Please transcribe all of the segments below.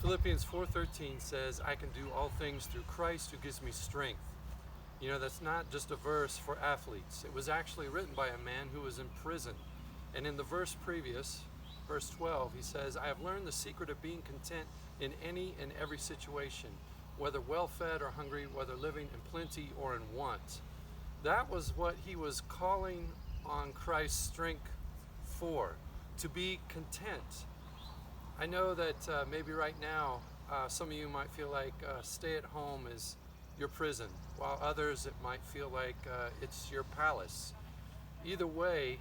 Philippians 4:13 says, I can do all things through Christ who gives me strength. You know, that's not just a verse for athletes. It was actually written by a man who was in prison. And in the verse previous, verse 12, he says, I have learned the secret of being content in any and every situation, whether well-fed or hungry, whether living in plenty or in want. That was what he was calling on Christ's strength for, to be content. I know that maybe right now some of you might feel like stay at home is your prison, while others it might feel like it's your palace. Either way,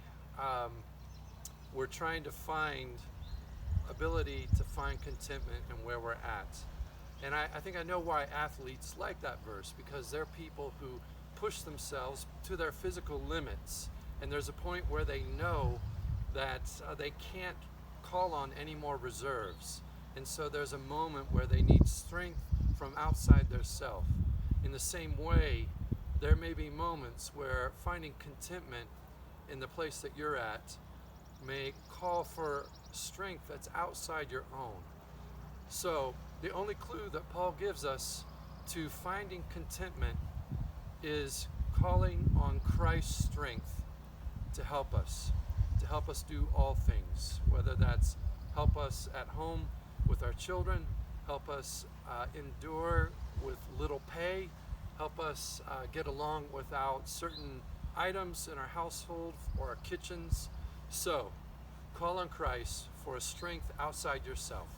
we're trying to find ability to find contentment in where we're at. And I think I know why athletes like that verse, because they're people who push themselves to their physical limits, and there's a point where they know that they can't call on any more reserves, and so there's a moment where they need strength from outside their self. In the same way, there may be moments where finding contentment in the place that you're at may call for strength that's outside your own. So the only clue that Paul gives us to finding contentment is calling on Christ's strength to help us do all things, whether that's help us at home with our children, help us endure with little pay, help us get along without certain items in our household or our kitchens. So, call on Christ for a strength outside yourself.